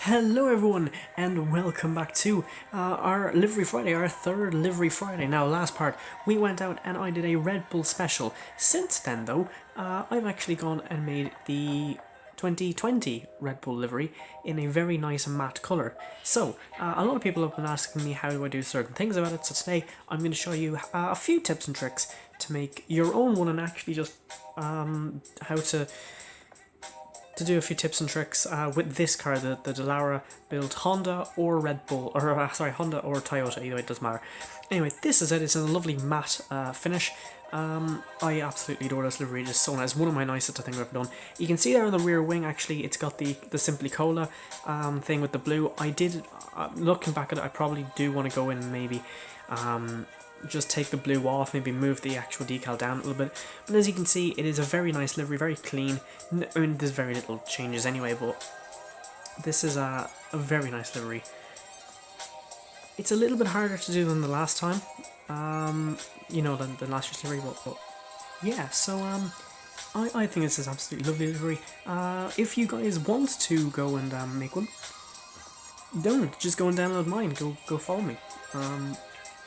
Hello everyone and welcome back to our Livery Friday, our third Livery Friday. Now last part we went out and I did a Red Bull special. Since then though, I've actually gone and made the 2020 Red Bull livery in a very nice matte colour. So a lot of people have been asking me how do I do certain things about it, so today I'm going to show you a few tips and tricks to make your own one and actually just how to do a few tips and tricks with this car, the Dallara built Honda or Red Bull, or Honda or Toyota, either way, it doesn't matter. Anyway, this is it, it's a lovely matte finish. I absolutely adore this livery, it's so nice, one of my nicest I think I've ever done. You can see there on the rear wing, actually, it's got the Simply Cola thing with the blue. I did, looking back at it, I probably do want to go in and maybe just take the blue off, maybe move the actual decal down a little bit. But as you can see, it is a very nice livery, very clean. I mean, there's very little changes anyway, but this is a very nice livery. It's a little bit harder to do than the last time, than last year's livery, but yeah, so I think this is absolutely lovely livery. If you guys want to go and make one, don't, just go and download mine, go follow me.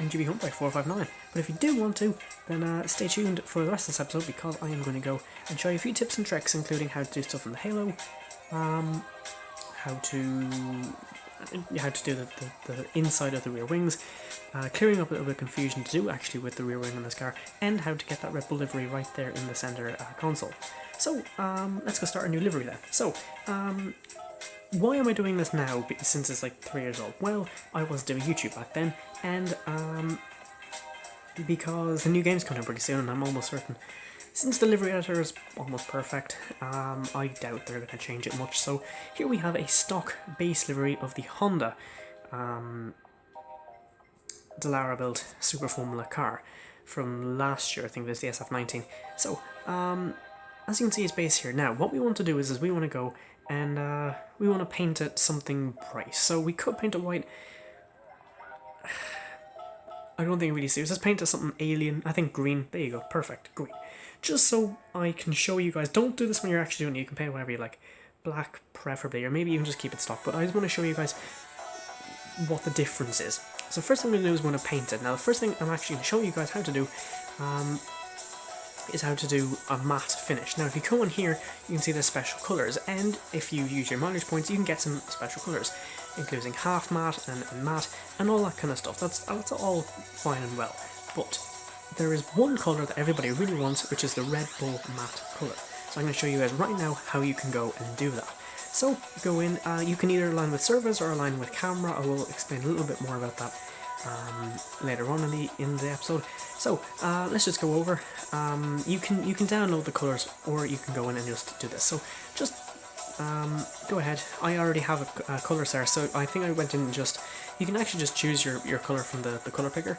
NGB Hunt by 459. But if you do want to, then stay tuned for the rest of this episode because I am going to go and show you a few tips and tricks, including how to do stuff in the Halo, how to do the inside of the rear wings, clearing up a little bit of confusion to do actually with the rear wing on this car, and how to get that Red Bull livery right there in the centre console. So let's go start a new livery then. So why am I doing this now since it's like 3 years old? Well, I was doing YouTube back then, and because the new game's coming out pretty soon, and I'm almost certain, since the livery editor is almost perfect, I doubt they're going to change it much. So here we have a stock base livery of the Honda Dallara built Super Formula car from last year. I think it was the SF19. So as you can see, it's base here. Now what we want to do is we want to go and we want to paint it something bright. So we could paint it white. I don't think it really suits. Let's paint it something alien. I think green. There you go. Perfect. Green. Just so I can show you guys. Don't do this when you're actually doing it. You can paint whatever you like. Black preferably, or maybe even just keep it stock. But I just want to show you guys what the difference is. So first thing I'm going to do is I'm going to paint it. Now the first thing I'm actually going to show you guys how to do is how to do a matte finish. Now if you go in here, you can see there's special colours, and if you use your mileage points you can get some special colours, including half matte and matte and all that kind of stuff. That's all fine and well, but there is one colour that everybody really wants, which is the Red Bull matte colour. So I'm going to show you guys right now how you can go and do that. So go in, you can either align with servers or align with camera. I will explain a little bit more about that later on in the episode. So let's just go over. You can download the colours, or you can go in and just do this. So just go ahead. I already have a colours there, so I think I went in and just, you can actually just choose your colour from the colour picker.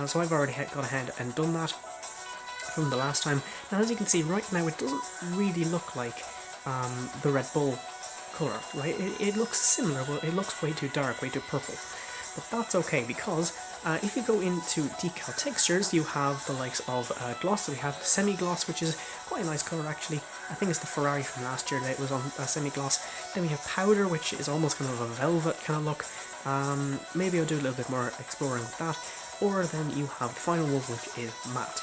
So I've already gone ahead and done that from the last time. Now as you can see right now, it doesn't really look like the Red Bull colour, right? It looks similar, but it looks way too dark, way too purple. But that's okay, because if you go into decal textures, you have the likes of gloss. So we have semi-gloss, which is quite a nice colour actually. I think it's the Ferrari from last year that was on semi-gloss. Then we have powder, which is almost kind of a velvet kind of look. Maybe I'll do a little bit more exploring with that. Or then you have the final one, which is matte.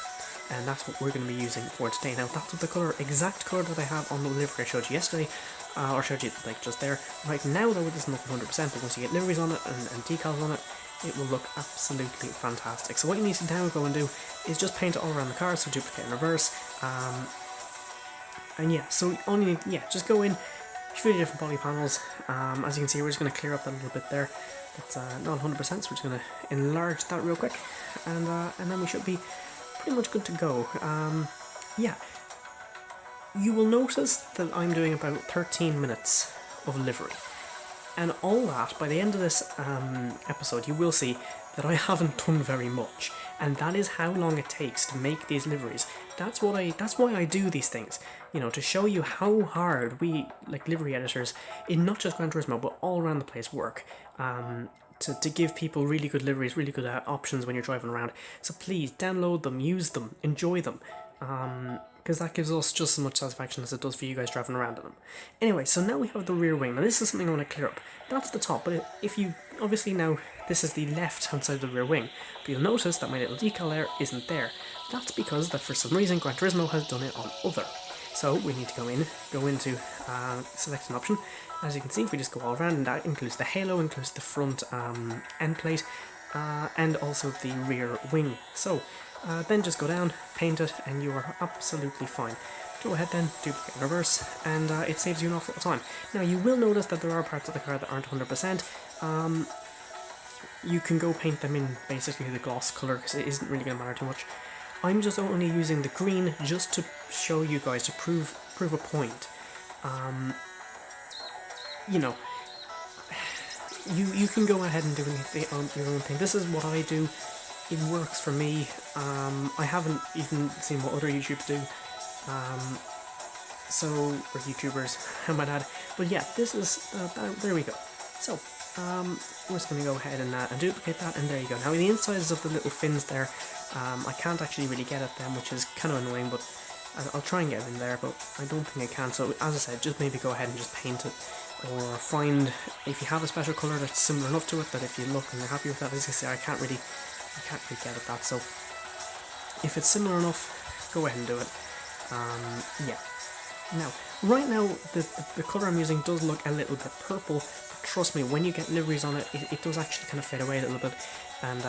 And that's what we're going to be using for today. Now that's what the exact colour that I have on the livery I showed you yesterday, or showed you like just there. Right now though it doesn't look 100%, but once you get liveries on it and decals on it, it will look absolutely fantastic. So what you need to now go and do is just paint it all around the car, so duplicate and reverse. And yeah, so all you need, just go in, show you different poly panels. As you can see, we're just going to clear up that little bit there. That's not 100%, so we're just going to enlarge that real quick, and then we should be pretty much good to go. You will notice that I'm doing about 13 minutes of livery, and all that, by the end of this episode, you will see that I haven't done very much, and that is how long it takes to make these liveries. That's why I do these things, to show you how hard we, like livery editors, in not just Gran Turismo, but all around the place work. To give people really good liveries, really good options when you're driving around. So please download them, use them, enjoy them. because that gives us just as much satisfaction as it does for you guys driving around in them. Anyway, so now we have the rear wing. Now this is something I want to clear up. That's the top, but if you, obviously now, this is the left hand side of the rear wing, but you'll notice that my little decal there isn't there. That's because that for some reason Gran Turismo has done it on other. So we need to go into select an option. As you can see, if we just go all around, and that includes the halo, includes the front end plate, and also the rear wing. So then just go down, paint it, and you are absolutely fine. Go ahead then, duplicate and reverse, and it saves you an awful lot of time. Now you will notice that there are parts of the car that aren't 100%. You can go paint them in basically the gloss colour, because it isn't really going to matter too much. I'm just only using the green just to show you guys, to prove a point. You know, you can go ahead and do your own thing. This is what I do. It works for me. I haven't even seen what other YouTubers do. Or YouTubers, I might add. But yeah, this is, there we go. So, we're just going to go ahead and duplicate that, and there you go. Now the insides of the little fins there, I can't actually really get at them, which is kind of annoying, but I'll try and get it in there, but I don't think I can. So as I said, just maybe go ahead and just paint it, or find, if you have a special colour that's similar enough to it, that if you look and you're happy with that, as I say, I can't really get at that. So if it's similar enough, go ahead and do it. Yeah. Now, right now, the colour I'm using does look a little bit purple, but trust me, when you get liveries on it, it does actually kind of fade away a little bit, and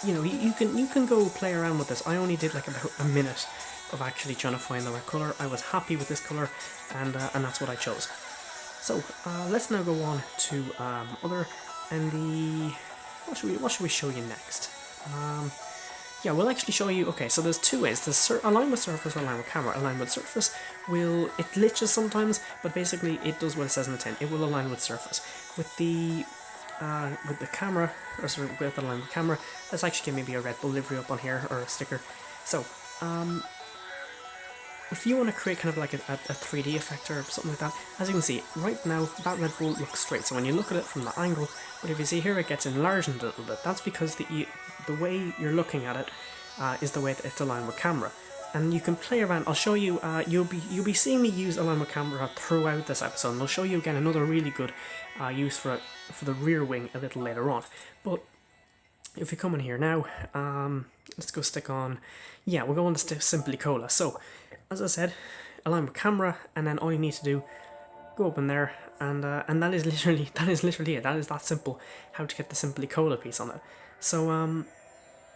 you know, you can go play around with this. I only did like about a minute of actually trying to find the right colour. I was happy with this colour, and that's what I chose. So let's now go on to other, and the what should we show you next? Yeah, we'll actually show you. Okay, so there's two ways. There's align with surface or align with camera. Align with surface it glitches sometimes, but basically it does what it says in the tin. It will align with surface. With the camera, or sorry, with align with camera, let's actually get maybe a Red Bull livery up on here, or a sticker. So, if you want to create kind of like a 3D effect or something like that, as you can see, right now, that Red Bull looks straight. So when you look at it from the angle, but if you see here, it gets enlarged a little bit. That's because the way you're looking at it is the way that it's aligned with camera. And you can play around. I'll show you. You'll be seeing me use align with camera throughout this episode. And I'll show you again another really good use for it for the rear wing a little later on. But if we come in here now, let's go stick on. Yeah, we're going to Simply Cola. So, as I said, align with camera, and then all you need to do, go up in there, and that is literally it. That is that simple. How to get the Simply Cola piece on it. So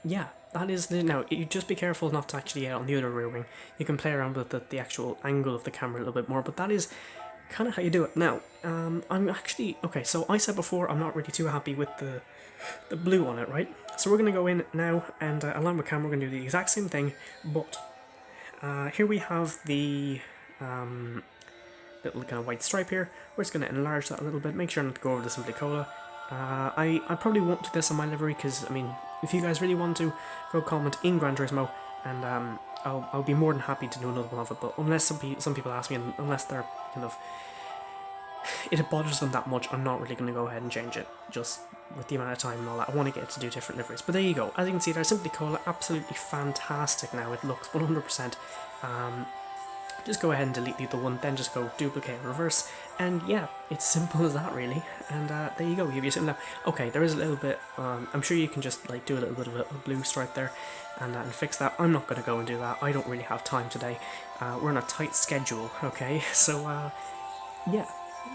yeah, that is now. You just be careful not to actually get it on the other rear wing. You can play around with the actual angle of the camera a little bit more, but that is kind of how you do it. Now, I'm actually okay. So I said before, I'm not really too happy with the blue on it, right? So we're gonna go in now and align with camera. We're gonna do the exact same thing, but here we have the little kind of white stripe here. We're just going to enlarge that a little bit, make sure not to go over the Simply Cola. I probably won't do this on my livery, because, I mean, if you guys really want to, go comment in Gran Turismo, and I'll be more than happy to do another one of it, but unless some people ask me, and unless they're kind of, it bothers them that much, I'm not really going to go ahead and change it, just with the amount of time and all that. I want to get to do different liveries. But there you go. As you can see there, Simply Cola, absolutely fantastic now. It looks 100%. Just go ahead and delete the other one, then just go duplicate and reverse, and yeah, it's simple as that really. And there you go, you have your simple. Okay, there is a little bit, I'm sure you can just like do a little bit of a blue stripe there and fix that. I'm not going to go and do that, I don't really have time today. We're on a tight schedule, okay, so yeah,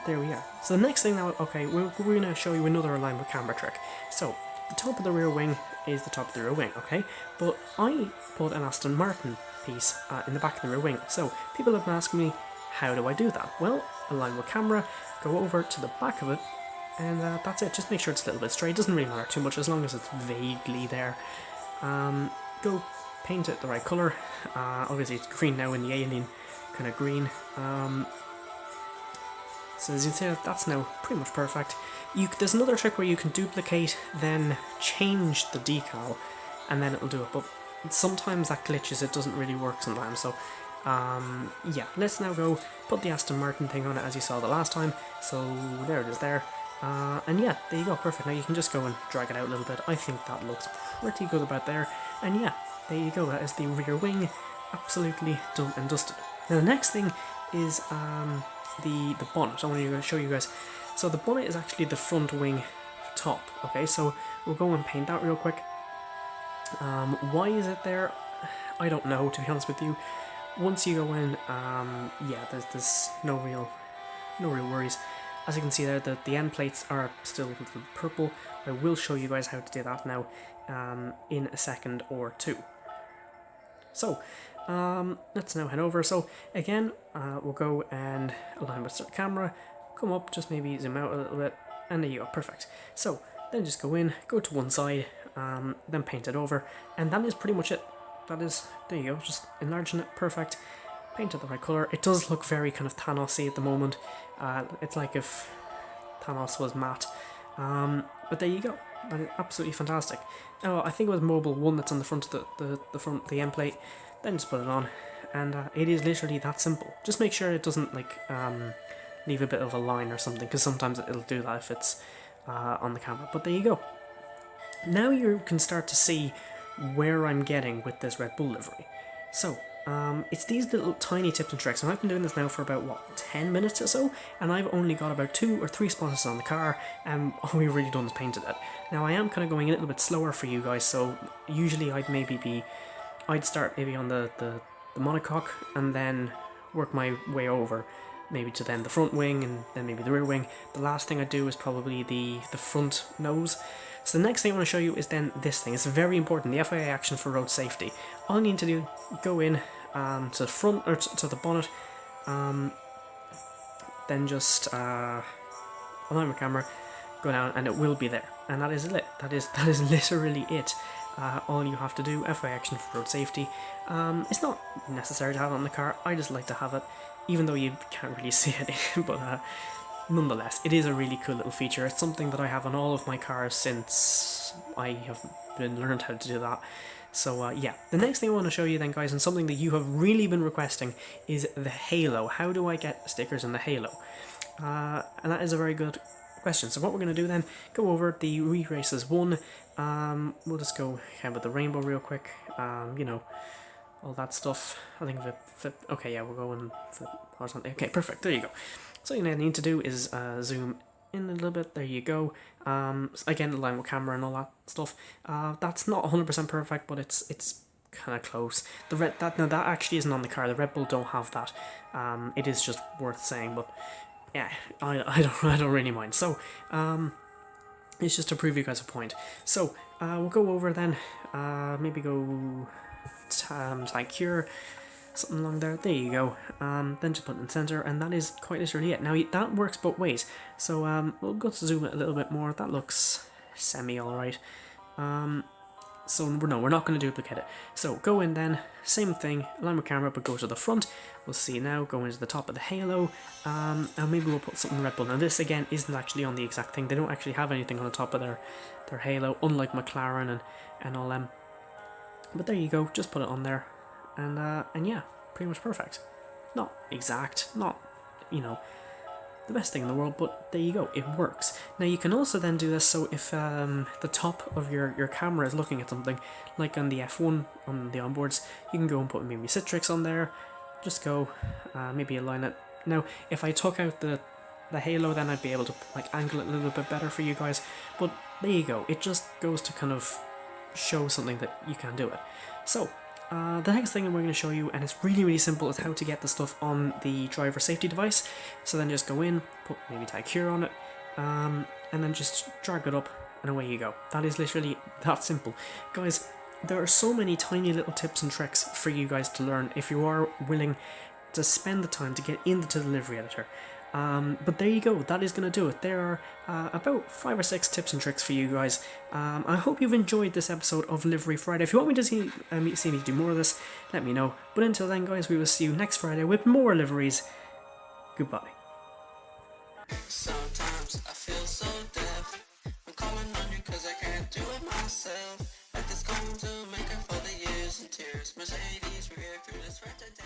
there we are. So the next thing now, okay, we're going to show you another align with camera trick. So the top of the rear wing is the top of the rear wing, okay, but I put an Aston Martin piece in the back of the rear wing. So people have been asking me, how do I do that? Well, align with camera, go over to the back of it, and that's it. Just make sure it's a little bit straight. It doesn't really matter too much as long as it's vaguely there. Go paint it the right colour. Obviously it's green now in the alien kind of green. So as you can see, that's now pretty much perfect. There's another trick where you can duplicate, then change the decal, and then it'll do it. But sometimes that glitches, it doesn't really work sometimes. So yeah, let's now go put the Aston Martin thing on it as you saw the last time. So there it is there. And yeah, there you go, perfect. Now you can just go and drag it out a little bit. I think that looks pretty good about there. And yeah, there you go, that is the rear wing. absolutely done and dusted. Now the next thing is the bonnet. I want to show you guys. So the bonnet is actually the front wing top. Okay, so we'll go and paint that real quick. Why is it there? I don't know, to be honest with you. Once you go in, yeah, there's no real worries. As you can see there, the end plates are still a little purple. I will show you guys how to do that now in a second or two. So, let's now head over. So again, we'll go and align with the camera, come up, just maybe zoom out a little bit, and there you go, perfect. So then just go in, go to one side, then paint it over, and that is pretty much it. That is, there you go, just enlarging it, perfect. Paint it the right colour. It does look very kind of Thanos-y at the moment. It's like if Thanos was matte. But there you go. That is absolutely fantastic. Now I think it was Mobile 1 that's on the front of the end plate. Then just put it on, and it is literally that simple. Just make sure it doesn't like leave a bit of a line or something, because sometimes it'll do that if it's on the camera. But there you go. Now you can start to see where I'm getting with this Red Bull livery. So it's these little tiny tips and tricks, and I've been doing this now for about, what, 10 minutes or so, and I've only got about 2 or 3 sponsors on the car, and all we've really done is painted it. Now I am kind of going a little bit slower for you guys, so usually I'd start maybe on the monocoque, and then work my way over, maybe to then the front wing, and then maybe the rear wing. The last thing I do is probably the front nose. So the next thing I want to show you is then this thing. It's very important, the FIA action for road safety. All you need to do, go in to the front, or to the bonnet, then just align my camera, go down, and it will be there. And that is it. That is literally it. All you have to do, FIA action for road safety. It's not necessary to have it on the car, I just like to have it, even though you can't really see it, but nonetheless, it is a really cool little feature. It's something that I have on all of my cars since I have learned how to do that. So yeah, the next thing I want to show you then, guys, and something that you have really been requesting, is the halo. How do I get stickers in the halo? And that is a very good question. So what we're going to do then, go over the Re-Races 1, we'll just go ahead with the rainbow real quick, you know, all that stuff. I think okay, yeah, we'll go and flip horizontally. Okay, perfect, there you go. So all you need to do is zoom in a little bit, there you go. Again, align with camera and all that stuff. That's not 100% perfect, but it's kind of close. That actually isn't on the car. The Red Bull don't have that. It is just worth saying, but yeah, I don't really mind. So it's just to prove you guys a point. So we'll go over then. Maybe go tag cure, something along there. There you go. Then just put it in the center, and that is quite literally it. Now that works both ways. So we'll go to zoom it a little bit more. That looks semi alright. So no, we're not going to duplicate it. So go in then, same thing, align with camera, but go to the front. We'll see now, go into the top of the halo, and maybe we'll put something Red Bull. Now this again isn't actually on the exact thing. They don't actually have anything on the top of their halo, unlike McLaren and all them. But there you go, just put it on there, and yeah, pretty much perfect. Not exact, not, you know, the best thing in the world, but there you go, it works. Now you can also then do this, so if the top of your camera is looking at something, like on the F1, on the onboards, you can go and put maybe Citrix on there, just go, maybe align it. Now, if I took out the halo, then I'd be able to like angle it a little bit better for you guys, but there you go, it just goes to kind of show something that you can do it. So, the next thing I'm going to show you, and it's really simple, is how to get the stuff on the driver safety device. So then just go in, put maybe tag cure on it, and then just drag it up, and away you go. That is literally that simple. Guys, there are so many tiny little tips and tricks for you guys to learn if you are willing to spend the time to get into the delivery editor. But there you go, that is going to do it. There are about 5 or 6 tips and tricks for you guys. I hope you've enjoyed this episode of Livery Friday. If you want me to see me do more of this, let me know. But until then, guys, we will see you next Friday with more liveries. Goodbye. Sometimes I feel so deaf. I'm calling on you cause I can't do it myself. Like this going to make up for the years and tears. Mercedes, we're through this right today.